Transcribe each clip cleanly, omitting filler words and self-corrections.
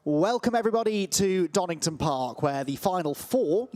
Welcome everybody to Donington Park, where the final four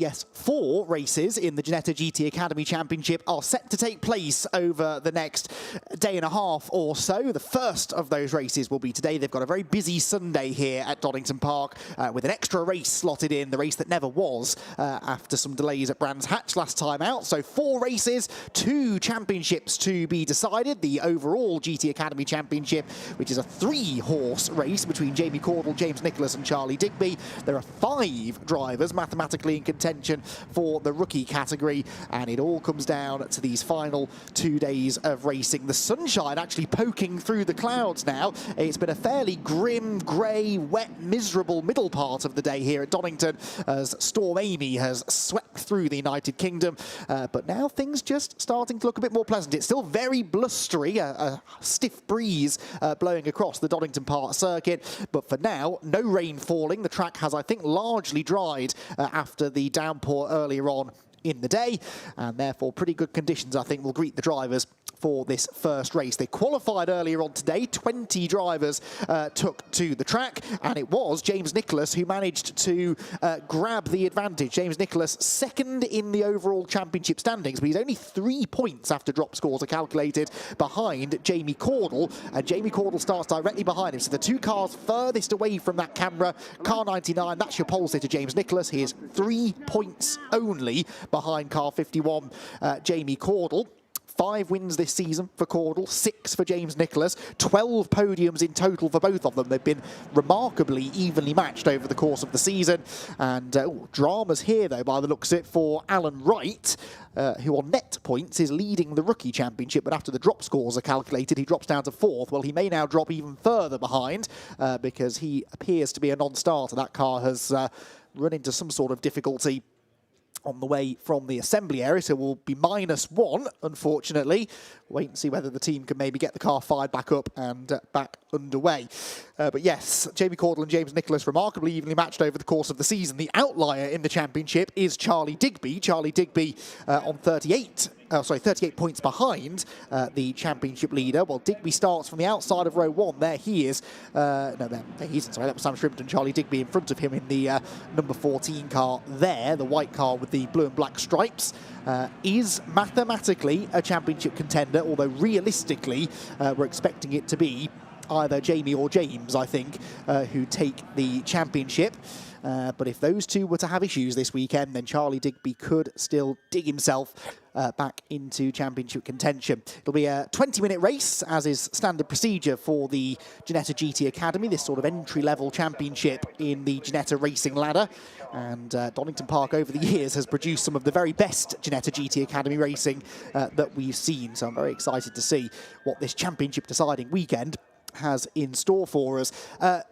races in the Ginetta GT Academy Championship are set to take place over the next day and a half or so. The first of those races will be today. They've got a very busy Sunday here at Donington Park with an extra race slotted in, the race that never was after some delays at Brands Hatch last time out. So 4 races, 2 championships to be decided. The overall GT Academy Championship, which is a 3-horse race between Jamie Caudle, James Nicholas and Charlie Digby. There are 5 drivers mathematically in contention for the rookie category, and it all comes down to these final 2 days of racing. The sunshine actually poking through the clouds now. It's been a fairly grim, grey, wet, miserable middle part of the day here at Donington as Storm Amy has swept through the United Kingdom, but now things just starting to look a bit more pleasant. It's still very blustery, a stiff breeze blowing across the Donington Park circuit, but for now, no rain falling. The track has, I think, largely dried after the downpour earlier on in the day, and therefore pretty good conditions, I think, will greet the drivers for this first race. They qualified earlier on today. 20 drivers took to the track, and it was James Nicholas who managed to grab the advantage. James Nicholas second in the overall championship standings, but he's only 3 points after drop scores are calculated behind Jamie Caudle, and Jamie Caudle starts directly behind him. So the 2 cars furthest away from that camera, car 99, that's your pole sitter James Nicholas. He is 3 points only behind car 51, Jamie Caudle. 5 wins this season for Caudle, 6 for James Nicholas, 12 podiums in total for both of them. They've been remarkably evenly matched over the course of the season. And dramas here, though, by the looks of it, for Alan Wright, who on net points is leading the rookie championship, but after the drop scores are calculated, he drops down to 4th. Well, he may now drop even further behind because he appears to be a non-starter. That car has run into some sort of difficulty on the way from the assembly area, so we'll be -1, unfortunately. Wait and see whether the team can maybe get the car fired back up and back underway. But yes, Jamie Caudle and James Nicholas remarkably evenly matched over the course of the season. The outlier in the championship is Charlie Digby. Charlie Digby on 38 points behind the championship leader. Well, Digby starts from the outside of row 1. There he is. There he isn't. Sorry, that was Sam Shrimpton. Charlie Digby in front of him in the number 14 car there, the white car with the blue and black stripes. Is mathematically a championship contender, although realistically we're expecting it to be either Jamie or James, I think, who take the championship. But if those two were to have issues this weekend, then Charlie Digby could still dig himself back into championship contention. It'll be a 20-minute race, as is standard procedure for the Ginetta GT Academy, this sort of entry-level championship in the Ginetta racing ladder. And Donington Park over the years has produced some of the very best Ginetta GT Academy racing that we've seen. So I'm very excited to see what this championship deciding weekend has in store for us.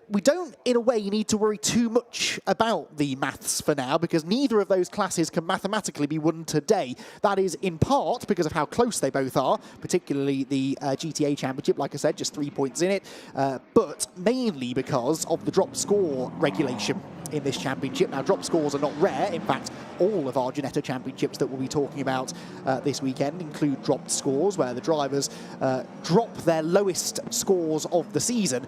We don't, in a way, need to worry too much about the maths for now, because neither of those classes can mathematically be won today. That is in part because of how close they both are, particularly the GTA Championship, like I said, just 3 points in it, but mainly because of the drop score regulation in this championship. Now, drop scores are not rare. In fact, all of our Ginetta championships that we'll be talking about this weekend include dropped scores, where the drivers drop their lowest scores of the season.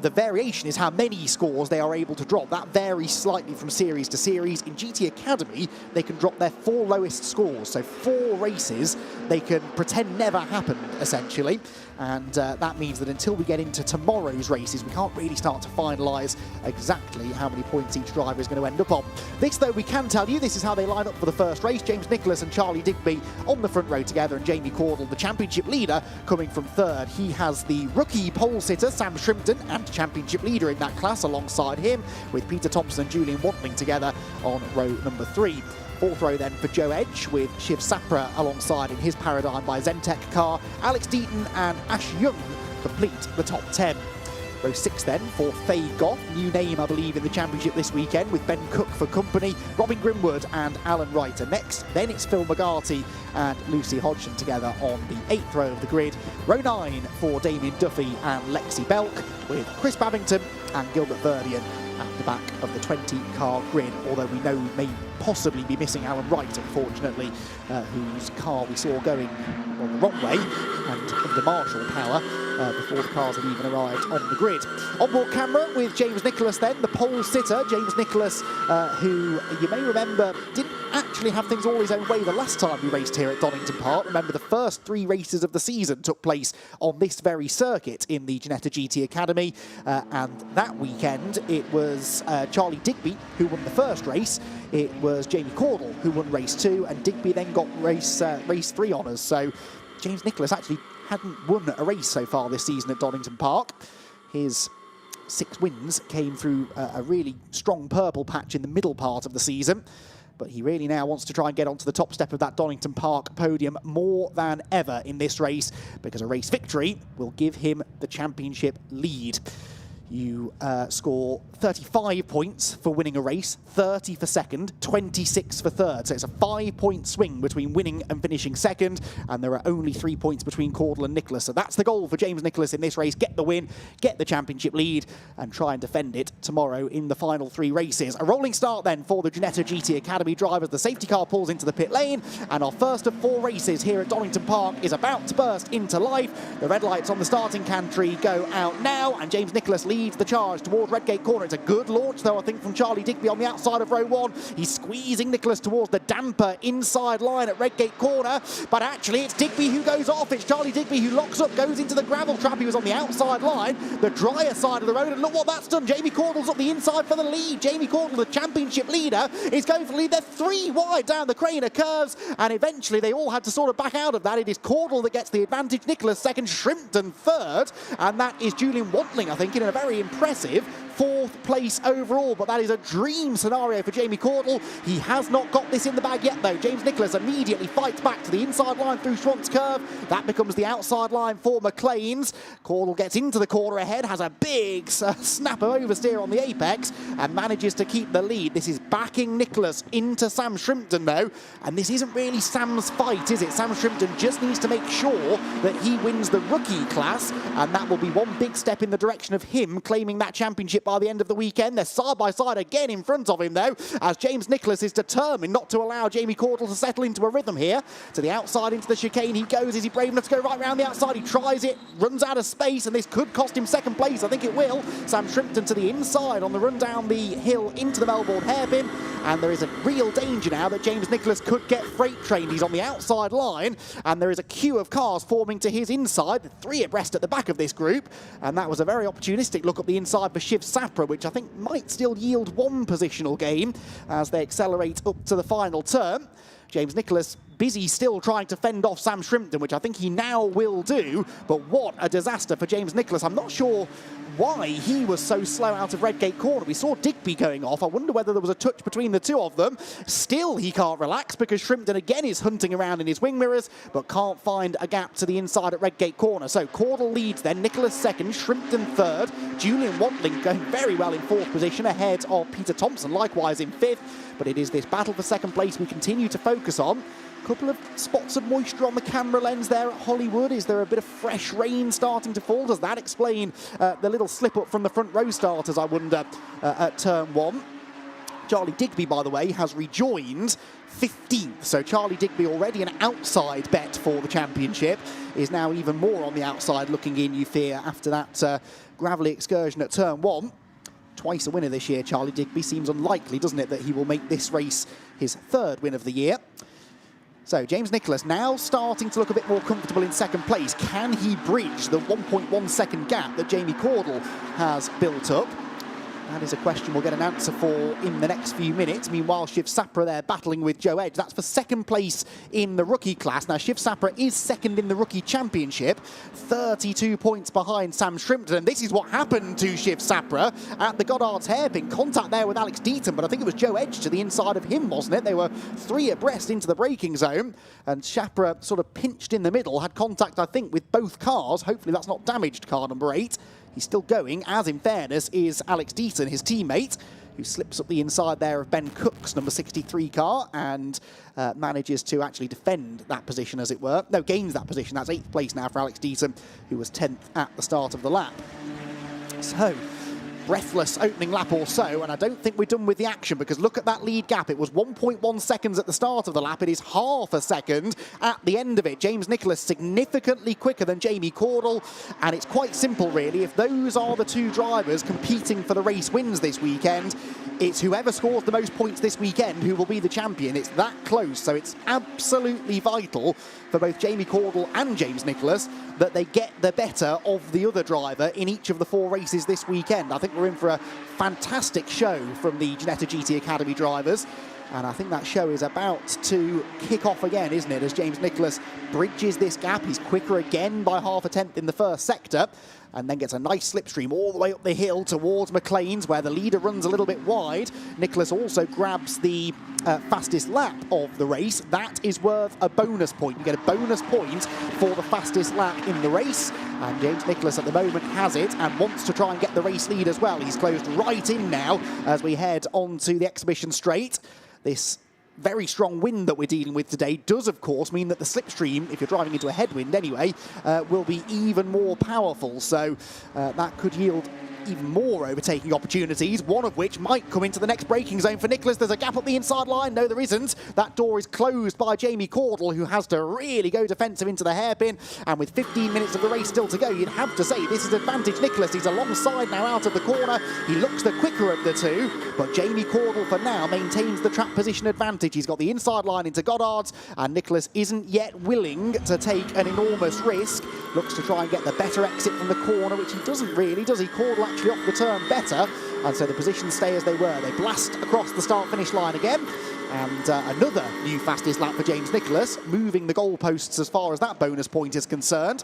The variation is how many scores they are able to drop. That varies slightly from series to series. In GT Academy, they can drop their 4 lowest scores. So 4 races they can pretend never happened, essentially. And that means that until we get into tomorrow's races, we can't really start to finalise exactly how many points each driver is going to end up on. This, though, we can tell you, this is how they line up for the first race. James Nicholas and Charlie Digby on the front row together, and Jamie Caudle, the championship leader, coming from 3rd. He has the rookie pole sitter, Sam Shrimpton, and championship leader in that class alongside him, with Peter Thompson and Julian Wantling together on row number 3. 4th row then for Joe Edge, with Shiv Sapra alongside in his Paradigm by Zentech car. Alex Deaton and Ash Young complete the top 10. Row 6 then for Faye Goff, new name I believe in the championship this weekend, with Ben Cook for company, Robin Grimwood and Alan Wright are next. Then it's Phil McGarty and Lucy Hodgson together on the 8th row of the grid. Row 9 for Damien Duffy and Lexi Belk, with Chris Babington and Gilbert Verdian at the back of the 20-car grid, although we know we may possibly be missing Alan Wright, unfortunately, whose car we saw going the wrong way and under marshal power before the cars had even arrived on the grid. Onboard camera with James Nicholas then, the pole sitter. James Nicholas, who you may remember didn't actually have things all his own way the last time he raced here at Donington Park. Remember, the first 3 races of the season took place on this very circuit in the Ginetta GT Academy, and that weekend it was Charlie Digby who won the first race. It was Jamie Caudle who won race 2, and Digby then got race 3 honours. So James Nicholas actually hadn't won a race so far this season at Donington Park. His 6 wins came through a really strong purple patch in the middle part of the season, but he really now wants to try and get onto the top step of that Donington Park podium more than ever in this race, because a race victory will give him the championship lead. You score 35 points for winning a race, 30 for second, 26 for third. So it's a 5-point swing between winning and finishing second, and there are only 3 points between Caudle and Nicholas. So that's the goal for James Nicholas in this race: get the win, get the championship lead, and try and defend it tomorrow in the final 3 races. A rolling start then for the Ginetta GT Academy drivers. The safety car pulls into the pit lane, and our first of 4 races here at Donington Park is about to burst into life. The red lights on the starting gantry go out now, and James Nicholas leads the charge towards Redgate Corner. It's a good launch, though, I think, from Charlie Digby on the outside of row 1. He's squeezing Nicholas towards the damper inside line at Redgate Corner, but actually it's Digby who goes off. It's Charlie Digby who locks up, goes into the gravel trap. He was on the outside line, the drier side of the road, and look what that's done. Jamie Caudle's up the inside for the lead. Jamie Caudle, the championship leader, is going for the lead. They're 3 wide down the Craner curves, and eventually they all had to sort of back out of that. It is Caudle that gets the advantage, Nicholas second, Shrimpton third, and that is Julian Wantling, I think, in a very impressive 4th place overall. But that is a dream scenario for Jamie Caudle. He has not got this in the bag yet, though. James Nicholas immediately fights back to the inside line through Schwant's curve. That becomes the outside line for McLean's. Caudle gets into the corner ahead, has a big snap of oversteer on the apex, and manages to keep the lead. This is backing Nicholas into Sam Shrimpton, though, and this isn't really Sam's fight, is it? Sam Shrimpton just needs to make sure that he wins the rookie class, and that will be one big step in the direction of him claiming that championship by the end of the weekend. They're side by side again in front of him, though, as James Nicholas is determined not to allow Jamie Caudle to settle into a rhythm here. To the outside, into the chicane he goes. Is he brave enough to go right round the outside? He tries it, runs out of space, and this could cost him second place. I think it will. Sam Shrimpton to the inside on the run down the hill into the Melbourne hairpin, and there is a real danger now that James Nicholas could get freight trained. He's on the outside line, and there is a queue of cars forming to his inside, 3 abreast at the back of this group, and that was a very opportunistic look up the inside for Shiv Sapra, which I think might still yield 1 positional gain as they accelerate up to the final turn. James Nicholas busy still trying to fend off Sam Shrimpton, which I think he now will do, but what a disaster for James Nicholas. I'm not sure why he was so slow out of Redgate Corner. We saw Digby going off. I wonder whether there was a touch between the 2 of them. Still, he can't relax because Shrimpton again is hunting around in his wing mirrors, but can't find a gap to the inside at Redgate Corner. So Caudle leads then, Nicholas second, Shrimpton third, Julian Wantling going very well in 4th position, ahead of Peter Thompson, likewise in 5th. But it is this battle for second place we continue to focus on. Couple of spots of moisture on the camera lens there at Hollywood. Is there a bit of fresh rain starting to fall? Does that explain the little slip up from the front row starters, I wonder, at turn 1? Charlie Digby, by the way, has rejoined 15th. So Charlie Digby, already an outside bet for the championship, is now even more on the outside looking in, you fear, after that gravelly excursion at turn 1. Twice a winner this year, Charlie Digby. Seems unlikely, doesn't it, that he will make this race his 3rd win of the year. So James Nicholas now starting to look a bit more comfortable in second place. Can he bridge the 1.1 second gap that Jamie Caudle has built up? That is a question we'll get an answer for in the next few minutes. Meanwhile, Shiv Sapra there battling with Joe Edge. That's for second place in the rookie class. Now, Shiv Sapra is second in the rookie championship, 32 points behind Sam Shrimpton. And this is what happened to Shiv Sapra at the Goddard's hairpin. Contact there with Alex Deaton, but I think it was Joe Edge to the inside of him, wasn't it? They were 3 abreast into the braking zone, and Sapra sort of pinched in the middle, had contact, I think, with both cars. Hopefully that's not damaged car number 8. He's still going, as in fairness is Alex Deaton, his teammate, who slips up the inside there of Ben Cook's number 63 car and manages to actually defend that position, as it were. No, gains that position. That's 8th place now for Alex Deaton, who was 10th at the start of the lap. So, breathless opening lap or so, and I don't think we're done with the action, because look at that lead gap. It was 1.1 seconds at the start of the lap. It is half a second at the end of it. James Nicholas significantly quicker than Jamie Caudle, and it's quite simple really. If those are the two drivers competing for the race wins this weekend, it's whoever scores the most points this weekend who will be the champion. It's that close, so it's absolutely vital for both Jamie Caudle and James Nicholas that they get the better of the other driver in each of the 4 races this weekend. I think we're in for a fantastic show from the Ginetta GT Academy drivers, and I think that show is about to kick off again, isn't it, as James Nicholas bridges this gap. He's quicker again by half a tenth in the first sector, and then gets a nice slipstream all the way up the hill towards McLean's, where the leader runs a little bit wide. Nicholas also grabs the fastest lap of the race. That is worth a bonus point. You get a bonus point for the fastest lap in the race, and James Nicholas at the moment has it and wants to try and get the race lead as well. He's closed right in now as we head onto the exhibition straight. This very strong wind that we're dealing with today does, of course, mean that the slipstream, if you're driving into a headwind anyway, will be even more powerful. So that could yield even more overtaking opportunities, one of which might come into the next braking zone for Nicholas. There's a gap up the inside line. No, there isn't. That door is closed by Jamie Caudle, who has to really go defensive into the hairpin. And with 15 minutes of the race still to go, you'd have to say this is advantage Nicholas. He's alongside now out of the corner. He looks the quicker of the two, but Jamie Caudle for now maintains the track position advantage. He's got the inside line into Goddard's, and Nicholas isn't yet willing to take an enormous risk. Looks to try and get the better exit from the corner, which he doesn't really, does he? Caudle actually off the turn better, and so the positions stay as they were. They blast across the start-finish line again, and another new fastest lap for James Nicholas, moving the goalposts as far as that bonus point is concerned,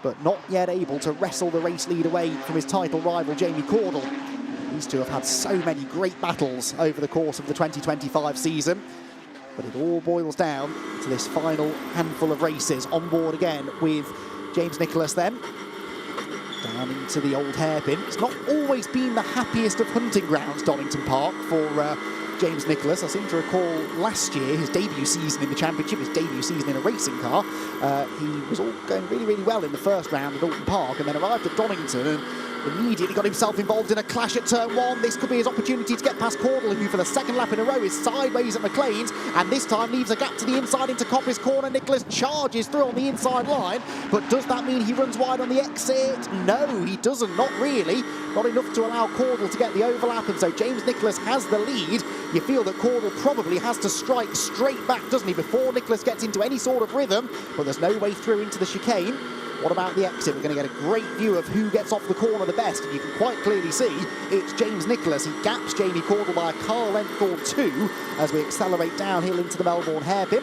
but not yet able to wrestle the race lead away from his title rival Jamie Caudle. These two have had so many great battles over the course of the 2025 season, but it all boils down to this final handful of races. On board again with James Nicholas then, down into the old hairpin. It's not always been the happiest of hunting grounds, Donington Park, for James Nicholas. I seem to recall last year, his debut season in the championship, his debut season in a racing car, he was all going really, really well in the first round at Alton Park, and then arrived at Donington and immediately got himself involved in a clash at turn 1. This could be his opportunity to get past Caudle, who for the second lap in a row is sideways at McLean's, and this time leaves a gap to the inside into Coppice corner. Nicholas charges through on the inside line, but does that mean he runs wide on the exit? No, he doesn't, not really. Not enough to allow Caudle to get the overlap, and so James Nicholas has the lead. You feel that Caudle probably has to strike straight back, doesn't he, before Nicholas gets into any sort of rhythm, but there's no way through into the chicane. What about the exit? We're going to get a great view of who gets off the corner the best, and you can quite clearly see it's James Nicholas. He gaps Jamie Caudle by a car length or 2 as we accelerate downhill into the Melbourne hairpin.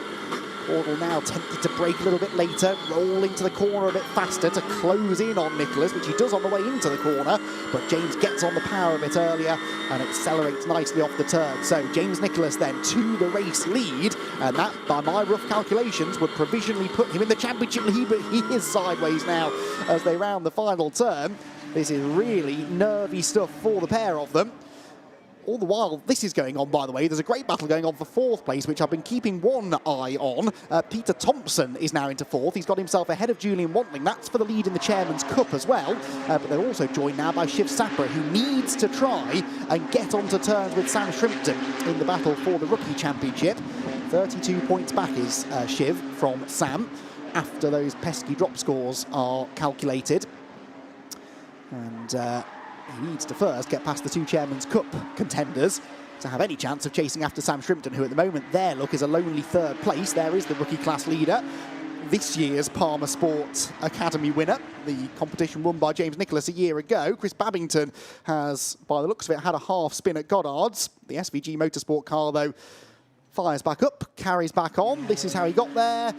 Caudle now tempted to brake a little bit later, roll into the corner a bit faster to close in on Nicholas, which he does on the way into the corner, but James gets on the power a bit earlier and accelerates nicely off the turn. So James Nicholas then to the race lead, and that, by my rough calculations, would provisionally put him in the championship lead, but he is sideways now as they round the final turn. This is really nervy stuff for the pair of them. All the while this is going on, by the way, there's a great battle going on for 4th place, which I've been keeping one eye on. Peter Thompson is now into 4th. He's got himself ahead of Julian Wantling. That's for the lead in the Chairman's Cup as well. But they're also joined now by Shiv Sapra, who needs to try and get onto terms with Sam Shrimpton in the battle for the Rookie Championship. 32 points back is Shiv from Sam, after those pesky drop scores are calculated. And he needs to first get past the 2 Chairman's Cup contenders to have any chance of chasing after Sam Shrimpton, who at the moment there, look, is a lonely 3rd place. There is the rookie class leader, this year's Palmer Sport Academy winner, the competition won by James Nicholas a year ago. Chris Babington has, by the looks of it, had a half spin at Goddard's. The SVG Motorsport car, though, fires back up, carries back on. This is how he got there.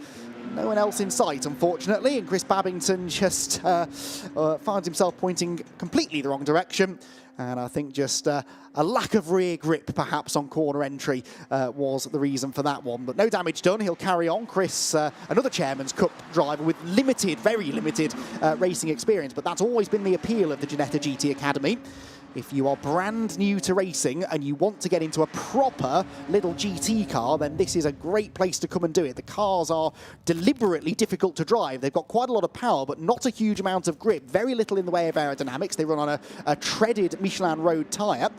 No one else in sight, unfortunately, and Chris Babington just finds himself pointing completely the wrong direction. And I think just a lack of rear grip, perhaps, on corner entry was the reason for that one. But no damage done. He'll carry on. Chris, another Chairman's Cup driver with limited, very limited racing experience. But that's always been the appeal of the Ginetta GT Academy. if you are brand new to racing and you want to get into a proper little GT car, then this is a great place to come and do it. The cars are deliberately difficult to drive. They've got quite a lot of power, but not a huge amount of grip. Very little in the way of aerodynamics. They run on a treaded Michelin road tyre.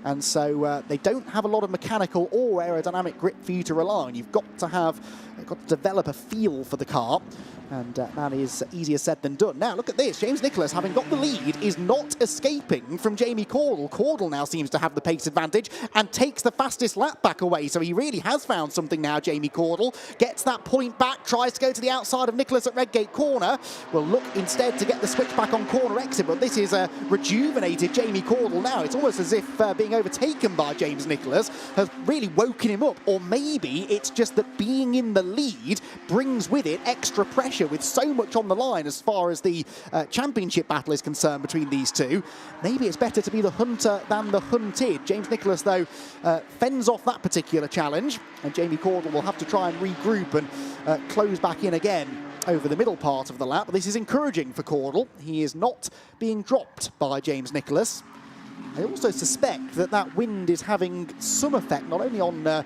And so they don't have a lot of mechanical or aerodynamic grip for you to rely on. You've got to develop a feel for the car, and that is easier said than done. Now look at this, James Nicholas, having got the lead, is not escaping from Jamie Caudle. Caudle now seems to have the pace advantage and takes the fastest lap back away, so he really has found something now, Jamie Caudle. Gets that point back, tries to go to the outside of Nicholas at Redgate Corner. Will look instead to get the switch back on corner exit, but this is a rejuvenated Jamie Caudle now. It's almost as if being overtaken by James Nicholas has really woken him up, or maybe it's just that being in the lead brings with it extra pressure with so much on the line as far as the championship battle is concerned between these two. Maybe it's better to be the hunter than the hunted. James Nicholas, though, fends off that particular challenge, and Jamie Caudle will have to try and regroup and close back in again over the middle part of the lap. But this is encouraging for Caudle. He is not being dropped by James Nicholas. I also suspect that that wind is having some effect, not only on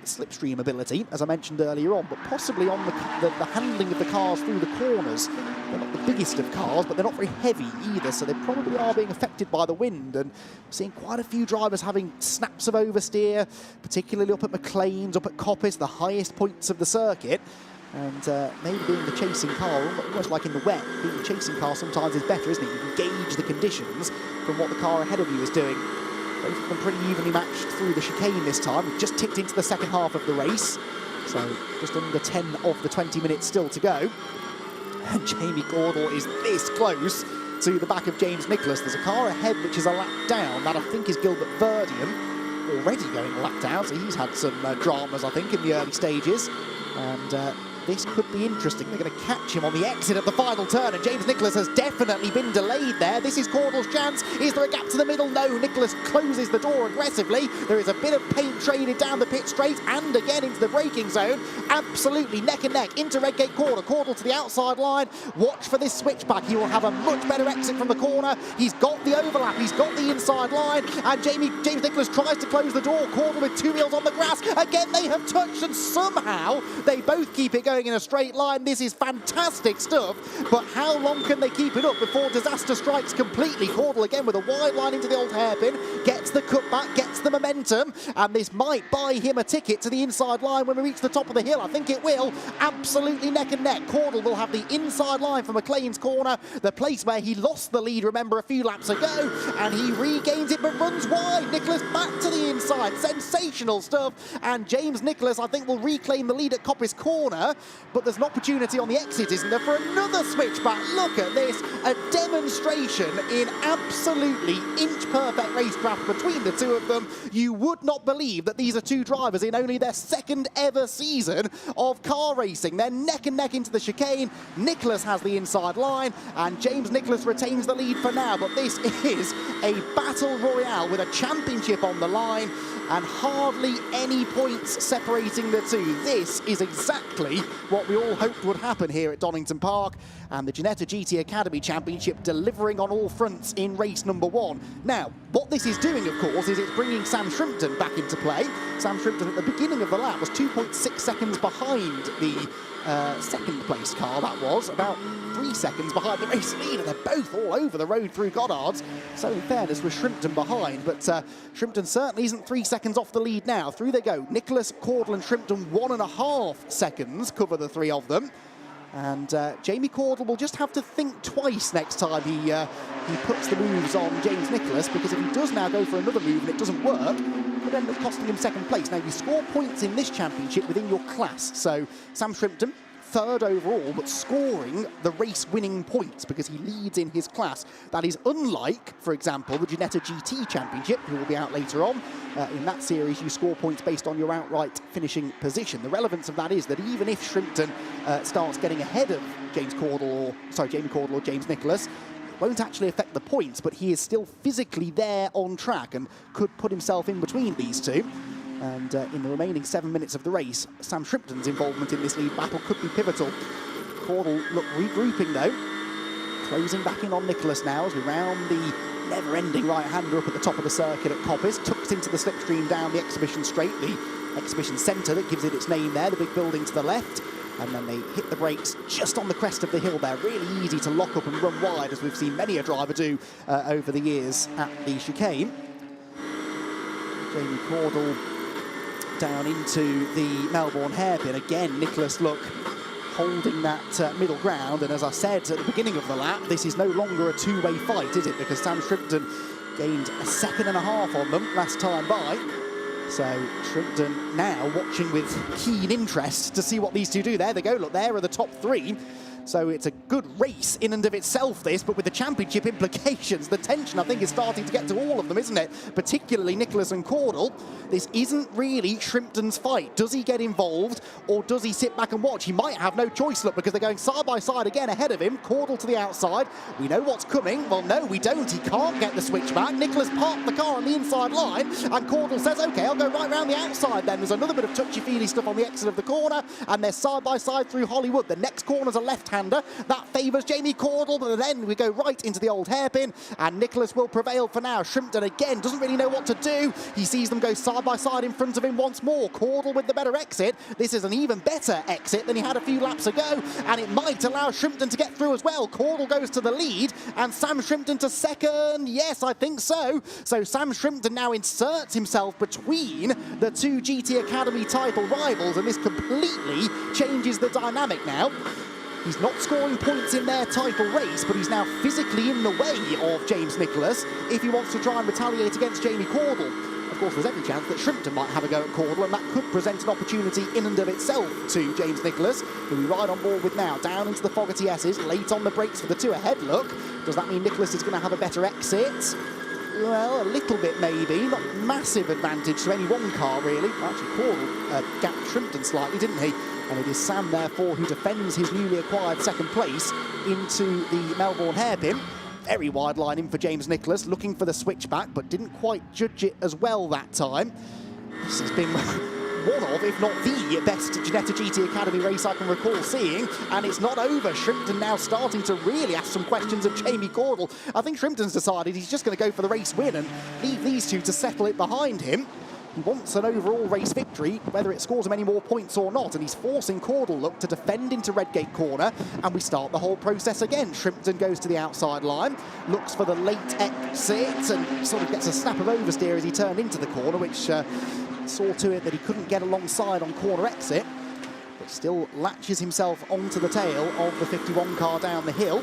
slipstream ability, as I mentioned earlier on, but possibly on the handling of the cars through the corners. They're not the biggest of cars, but they're not very heavy either, so they probably are being affected by the wind. And we're seeing quite a few drivers having snaps of oversteer, particularly up at McLean's, up at Coppice, the highest points of the circuit. And maybe being the chasing car, almost like in the wet, being the chasing car sometimes is better, isn't it? You can gauge the conditions from what the car ahead of you is doing. Both of them pretty evenly matched through the chicane this time. We've just ticked into the second half of the race, so just under 10 of the 20 minutes still to go. And Jamie Caudle is this close to the back of James Nicholas. There's a car ahead which is a lap down. That, I think, is Gilbert Verdian, already going a lap down, so he's had some dramas, I think, in the early stages. And this could be interesting. They're going to catch him on the exit of the final turn, and James Nicholas has definitely been delayed there. This is Caudle's chance. Is there a gap to the middle? No. Nicholas closes the door aggressively. There is a bit of paint traded down the pit straight and again into the braking zone. Absolutely neck and neck into Redgate Corner. Caudle to the outside line. Watch for this switchback. He will have a much better exit from the corner. He's got the overlap. He's got the inside line, and James Nicholas tries to close the door. Caudle with two wheels on the grass. Again, they have touched, and somehow they both keep it going in a straight line. This is fantastic stuff, but how long can they keep it up before disaster strikes completely? Caudle again with a wide line into the old hairpin, gets the cutback, gets the momentum, and this might buy him a ticket to the inside line when we reach the top of the hill. I think it will. Absolutely neck and neck. Caudle will have the inside line for McLean's Corner, the place where he lost the lead, remember, a few laps ago, and he regains it but runs wide. Nicholas back to the inside. Sensational stuff, and James Nicholas, I think, will reclaim the lead at Coppice Corner, but there's an opportunity on the exit, isn't there, for another switchback. Look at this, a demonstration in absolutely inch-perfect racecraft between the two of them. You would not believe that these are two drivers in only their second ever season of car racing. They're neck and neck into the chicane. Nicholas has the inside line, and James Nicholas retains the lead for now, but this is a battle royale with a championship on the line and hardly any points separating the two. This is exactly what we all hoped would happen here at Donington Park, and the Ginetta GT Academy Championship delivering on all fronts in race number one. Now, what this is doing, of course, is it's bringing Sam Shrimpton back into play. Sam Shrimpton at the beginning of the lap was 2.6 seconds behind the second place car. That was about 3 seconds behind the race leader. They're both all over the road through Goddard's. So in fairness, was Shrimpton behind, but Shrimpton certainly isn't 3 seconds off the lead now. Through they go. Nicholas, Caudle and Shrimpton, 1.5 seconds cover the three of them. And Jamie Caudle will just have to think twice next time he puts the moves on James Nicholas, because if he does now go for another move and it doesn't work, it could end up costing him second place. Now, you score points in this championship within your class. So Sam Shrimpton, third overall, but scoring the race-winning points because he leads in his class. That is unlike, for example, the Ginetta GT Championship, who will be out later on. In that series, you score points based on your outright finishing position. The relevance of that is that even if Shrimpton starts getting ahead of Jamie Caudle or James Nicholas, it won't actually affect the points, but he is still physically there on track and could put himself in between these two. And in the remaining 7 minutes of the race, Sam Shrimpton's involvement in this lead battle could be pivotal. Caudle regrouping though, closing back in on Nicholas now as we round the never-ending right-hander up at the top of the circuit at Coppice, tucks into the slipstream down the exhibition straight, the exhibition centre that gives it its name there, the big building to the left. And then they hit the brakes just on the crest of the hill there. Really easy to lock up and run wide, as we've seen many a driver do over the years at the chicane. Jamie Caudle down into the Melbourne hairpin. Again, Nicholas, look, holding that middle ground. And as I said at the beginning of the lap, this is no longer a two-way fight, is it? Because Sam Shrimpton gained a second and a half on them last time by. So Shrimpton now watching with keen interest to see what these two do. There they go, look, there are the top three. So it's a good race in and of itself, this, but with the championship implications, the tension, I think, is starting to get to all of them, isn't it? Particularly Nicholas and Caudle. This isn't really Shrimpton's fight. Does he get involved, or does he sit back and watch? He might have no choice, look, because they're going side by side again ahead of him. Caudle to the outside. We know what's coming. Well, no, we don't. He can't get the switch back. Nicholas parked the car on the inside line, and Caudle says, OK, I'll go right round the outside then. There's another bit of touchy-feely stuff on the exit of the corner, and they're side by side through Hollywood. The next corner's a left-hander. That favours Jamie Caudle, but then we go right into the old hairpin, and Nicholas will prevail for now. Shrimpton, again, doesn't really know what to do. He sees them go side by side in front of him once more. Caudle with the better exit. This is an even better exit than he had a few laps ago, and it might allow Shrimpton to get through as well. Caudle goes to the lead, and Sam Shrimpton to second. Yes, I think so. So Sam Shrimpton now inserts himself between the two GT Academy title rivals, and this completely changes the dynamic now. He's not scoring points in their title race, but he's now physically in the way of James Nicholas if he wants to try and retaliate against Jamie Caudle. Of course, there's every chance that Shrimpton might have a go at Caudle, and that could present an opportunity in and of itself to James Nicholas, who we ride on board with now. Down into the Fogarty S's, late on the brakes for the two ahead, look. Does that mean Nicholas is going to have a better exit? Well, a little bit maybe, not massive advantage to any one car really. Actually, Caudle gapped Shrimpton slightly, didn't he? And it is Sam, therefore, who defends his newly acquired second place into the Melbourne hairpin. Very wide line in for James Nicholas, looking for the switchback, but didn't quite judge it as well that time. This has been one of, if not the best Ginetta GT Academy race I can recall seeing, and it's not over. Shrimpton now starting to really ask some questions of Jamie Caudle. I think Shrimpton's decided he's just going to go for the race win and leave these two to settle it behind him. He wants an overall race victory, whether it scores him any more points or not, and he's forcing Caudle, look, to defend into Redgate corner, and we start the whole process again. Shrimpton goes to the outside line, looks for the late exit, and sort of gets a snap of oversteer as he turned into the corner, which saw to it that he couldn't get alongside on corner exit, but still latches himself onto the tail of the 51 car down the hill.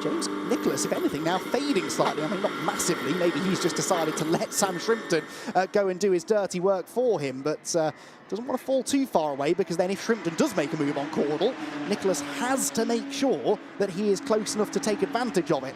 James Nicholas, if anything, now fading slightly. I mean, not massively. Maybe he's just decided to let Sam Shrimpton go and do his dirty work for him, but doesn't want to fall too far away, because then if Shrimpton does make a move on Caudle, Nicholas has to make sure that he is close enough to take advantage of it.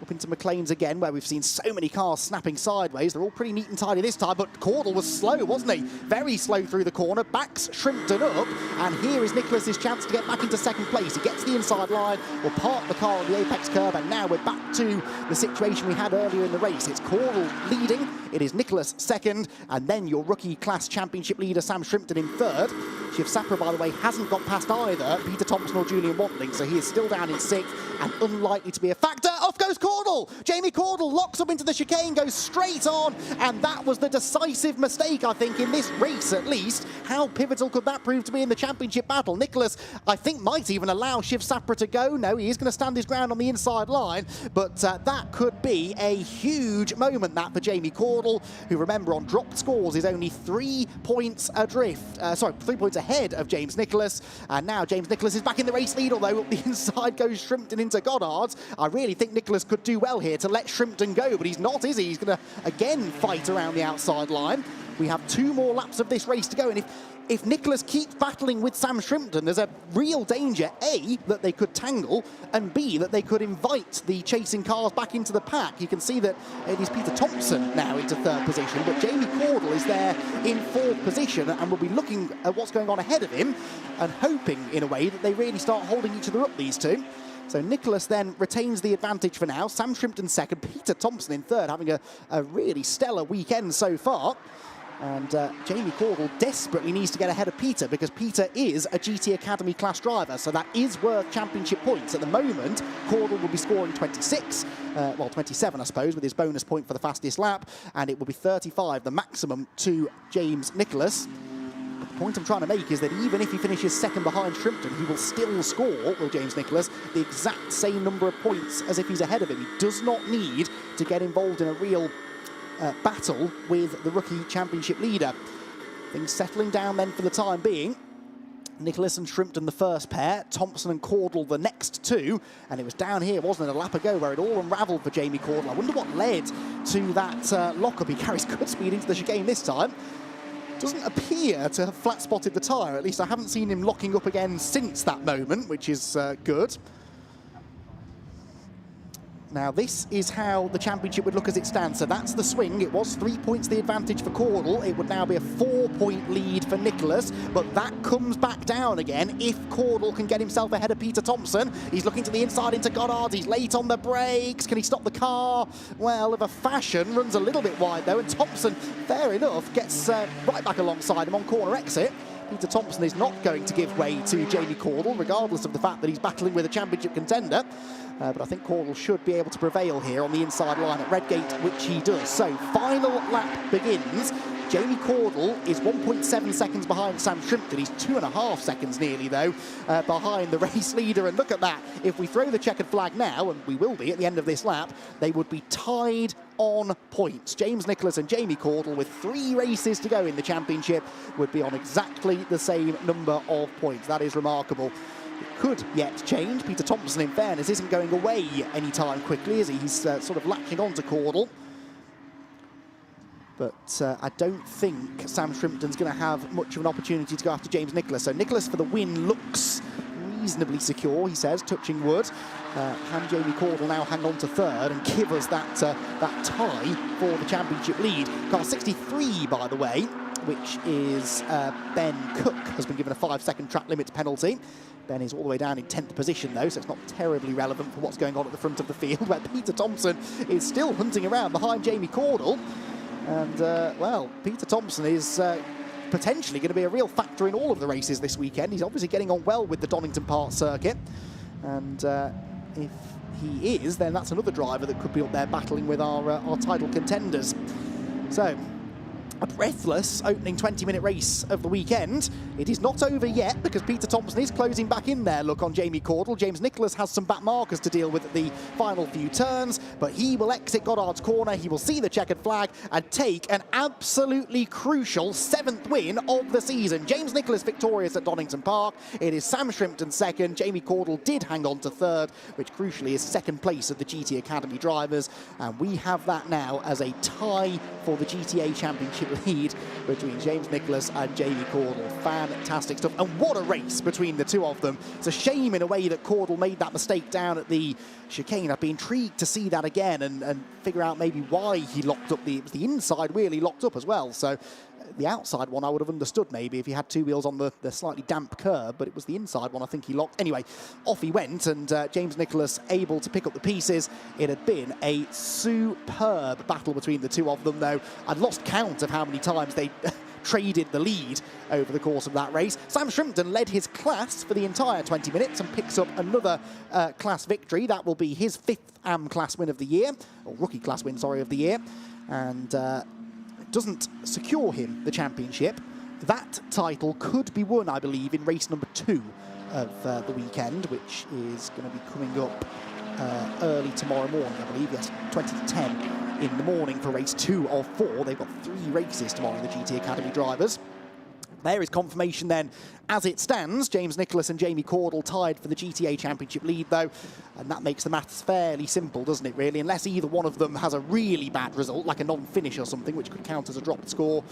Up into McLean's again, where we've seen so many cars snapping sideways. They're all pretty neat and tidy this time, but Caudle was slow, wasn't he? Very slow through the corner, backs Shrimpton up, and here is Nicholas's chance to get back into second place. He gets the inside line, will park the car on the apex curb, and now we're back to the situation we had earlier in the race. It's Caudle leading, it is Nicholas second, and then your rookie class championship leader Sam Shrimpton in third. Shiv Sapra, by the way, hasn't got past either Peter Thompson or Julian Watling, so he is still down in sixth and unlikely to be a factor. Off goes Caudle! Jamie Caudle locks up into the chicane, goes straight on, and that was the decisive mistake, I think, in this race at least. How pivotal could that prove to be in the championship battle? Nicholas, I think, might even allow Shiv Sapra to go. No, he is going to stand his ground on the inside line, but that could be a huge moment, that, for Jamie Caudle, who, remember, on dropped scores is only 3 points adrift. 3 points ahead of James Nicholas, and now James Nicholas is back in the race lead, although up the inside goes Shrimpton into Goddard's. I really think Nicholas could do well here to let Shrimpton go, but he's not, is he? He's going to again fight around the outside line. We have 2 more laps of this race to go, and if Nicholas keeps battling with Sam Shrimpton, there's a real danger, A, that they could tangle, and B, that they could invite the chasing cars back into the pack. You can see that it is Peter Thompson now into third position, but Jamie Caudle is there in fourth position, and will be looking at what's going on ahead of him and hoping, in a way, that they really start holding each other up, these two. So Nicholas then retains the advantage for now. Sam Shrimpton second, Peter Thompson in third, having a really stellar weekend so far. And Jamie Caudle desperately needs to get ahead of Peter, because Peter is a GT Academy class driver, so that is worth championship points. At the moment, Caudle will be scoring 26, well 27 I suppose, with his bonus point for the fastest lap, and it will be 35, the maximum, to James Nicholas. But the point I'm trying to make is that even if he finishes second behind Shrimpton, he will still score, will James Nicholas, the exact same number of points as if he's ahead of him. He does not need to get involved in a real battle with the rookie championship leader. Things settling down then for the time being. Nicholas and Shrimpton the first pair, Thompson and Caudle the next two, and it was down here, wasn't it, a lap ago, where it all unravelled for Jamie Caudle. I wonder what led to that lock-up. He carries good speed into the chicane this time. Doesn't appear to have flat-spotted the tyre, at least I haven't seen him locking up again since that moment, which is good. Now, this is how the championship would look as it stands. So that's the swing. It was 3 points the advantage for Caudle. It would now be a 4-point lead for Nicholas, but that comes back down again if Caudle can get himself ahead of Peter Thompson. He's looking to the inside into Goddard. He's late on the brakes. Can he stop the car? Well, of a fashion, runs a little bit wide though, and Thompson, fair enough, gets right back alongside him on corner exit. Peter Thompson is not going to give way to Jamie Caudle, regardless of the fact that he's battling with a championship contender. But I think Caudle should be able to prevail here on the inside line at Redgate, which he does. So, final lap begins. Jamie Caudle is 1.7 seconds behind Sam Shrimpton. He's 2.5 seconds nearly, though, behind the race leader. And look at that. If we throw the checkered flag now, and we will be at the end of this lap, they would be tied on points. James Nicholas and Jamie Caudle, with 3 races to go in the championship, would be on exactly the same number of points. That is remarkable. It could yet change. Peter Thompson, in fairness, isn't going away anytime quickly, is he? He's sort of latching on to Caudle. But I don't think Sam Shrimpton's going to have much of an opportunity to go after James Nicholas. So Nicholas for the win looks reasonably secure, he says, touching wood. Can Jamie Caudle now hang on to third and give us that tie for the championship lead? Car 63, by the way, which is Ben Cook, has been given a 5-second track limits penalty. Ben is all the way down in 10th position, though, so it's not terribly relevant for what's going on at the front of the field, where Peter Thompson is still hunting around behind Jamie Caudle. And, well, Peter Thompson is potentially going to be a real factor in all of the races this weekend. He's obviously getting on well with the Donington Park circuit. And if he is, then that's another driver that could be up there battling with our title contenders. So, a breathless opening 20-minute race of the weekend. It is not over yet, because Peter Thompson is closing back in there. Look on Jamie Caudle. James Nicholas has some back markers to deal with at the final few turns, but he will exit Goddard's corner. He will see the checkered flag and take an absolutely crucial 7th win of the season. James Nicholas victorious at Donington Park. It is Sam Shrimpton second. Jamie Caudle did hang on to third, which crucially is second place of the GT Academy drivers. And we have that now as a tie for the GTA Championship lead between James Nicholas and Jamie Caudle. Fantastic stuff. And what a race between the two of them. It's a shame in a way that Caudle made that mistake down at the chicane. I'd be intrigued to see that again and figure out maybe why he locked up the inside really locked up as well. So the outside one I would have understood maybe if he had 2 wheels on the slightly damp curb, but it was the inside one I think he locked. Anyway, off he went, and James Nicholas able to pick up the pieces. It had been a superb battle between the two of them, though. I'd lost count of how many times they traded the lead over the course of that race. Sam Shrimpton led his class for the entire 20 minutes and picks up another class victory. That will be his 5th AM class win of the year, or rookie class win, sorry, of the year. And doesn't secure him the championship. That title could be won, I believe, in race number 2 of the weekend, which is going to be coming up early tomorrow morning, I believe. Yes, 20 to 10 in the morning for race 2 of 4. They've got 3 races tomorrow, the GT Academy drivers. There is confirmation then, as it stands. James Nicholas and Jamie Caudle tied for the GTA Championship lead, though, and that makes the maths fairly simple, doesn't it, really? Unless either one of them has a really bad result, like a non-finish or something, which could count as a dropped score,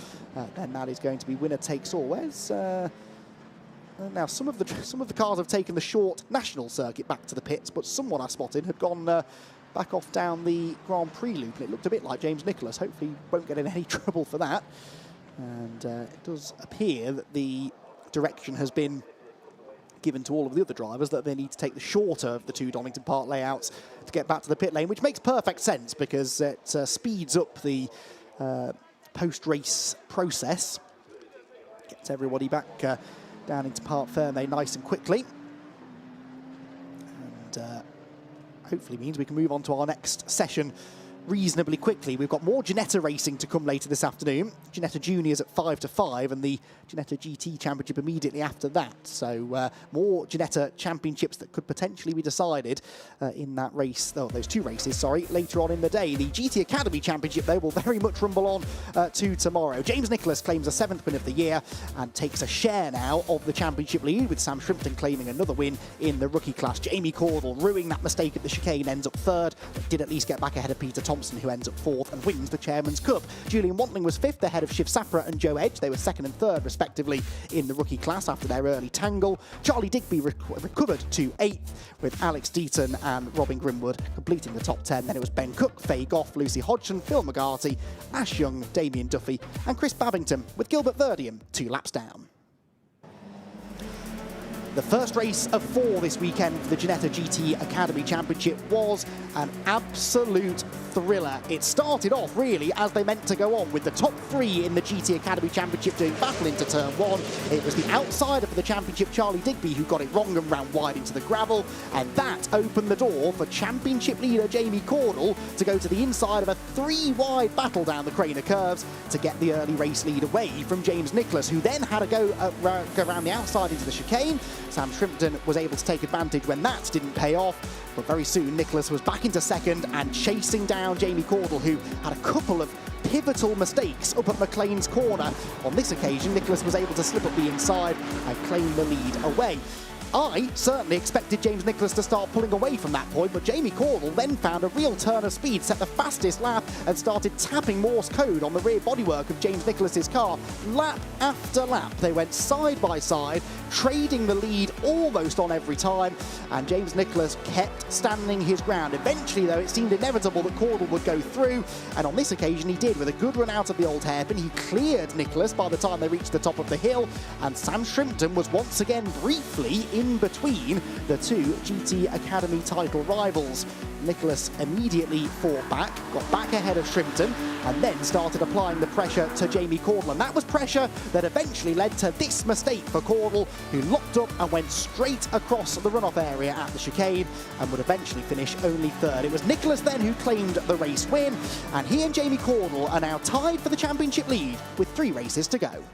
then that is going to be winner takes all. Where's now some of the cars have taken the short national circuit back to the pits, but someone I spotted had gone back off down the Grand Prix loop, and it looked a bit like James Nicholas. Hopefully he won't get in any trouble for that. And it does appear that the direction has been given to all of the other drivers that they need to take the shorter of the 2 Donington Park layouts to get back to the pit lane, which makes perfect sense because it speeds up the post-race process. Gets everybody back down into Parc Fermé nice and quickly. And hopefully means we can move on to our next session reasonably quickly. We've got more Ginetta racing to come later this afternoon. Ginetta Juniors at 5 to 5 and the Ginetta GT Championship immediately after that. So more Ginetta Championships that could potentially be decided in that race, those two races, sorry, later on in the day. The GT Academy Championship, though, will very much rumble on to tomorrow. James Nicholas claims a 7th win of the year and takes a share now of the championship lead, with Sam Shrimpton claiming another win in the rookie class. Jamie Caudle, ruining that mistake at the chicane, ends up 3rd, but did at least get back ahead of Peter Thompson, who ends up 4th and wins the Chairman's Cup. Julian Wantling was 5th ahead of Shiv Sapra and Joe Edge. They were 2nd and 3rd respectively in the rookie class after their early tangle. Charlie Digby recovered to 8th, with Alex Deaton and Robin Grimwood completing the top 10. Then it was Ben Cook, Faye Goff, Lucy Hodgson, Phil McGarty, Ash Young, Damien Duffy and Chris Babington, with Gilbert Verdium 2 laps down. The first race of 4 this weekend for the Ginetta GT Academy Championship was an absolute thriller. It started off really as they meant to go on, with the top 3 in the GT Academy Championship doing battle into turn 1. It was the outsider for the championship, Charlie Digby, who got it wrong and ran wide into the gravel, and that opened the door for championship leader Jamie Caudle to go to the inside of a 3-wide battle down the Craner curves to get the early race lead away from James Nicholas, who then had to go around the outside into the chicane. Sam Shrimpton was able to take advantage when that didn't pay off, but very soon Nicholas was back into 2nd and chasing down Jamie Caudle, who had a couple of pivotal mistakes up at McLean's corner. On this occasion, Nicholas was able to slip up the inside and claim the lead away. I certainly expected James Nicholas to start pulling away from that point, but Jamie Caudle then found a real turn of speed, set the fastest lap and started tapping Morse code on the rear bodywork of James Nicholas's car. Lap after lap, they went side by side, trading the lead almost on every time, and James Nicholas kept standing his ground. Eventually, though, it seemed inevitable that Caudle would go through, and on this occasion he did, with a good run out of the old hairpin. He cleared Nicholas by the time they reached the top of the hill, and Sam Shrimpton was once again briefly in between the two GT Academy title rivals. Nicholas immediately fought back, got back ahead of Shrimpton, and then started applying the pressure to Jamie Caudle. And that was pressure that eventually led to this mistake for Caudle, who locked up and went straight across the runoff area at the chicane and would eventually finish only 3rd. It was Nicholas then who claimed the race win, and he and Jamie Caudle are now tied for the championship lead with 3 races to go.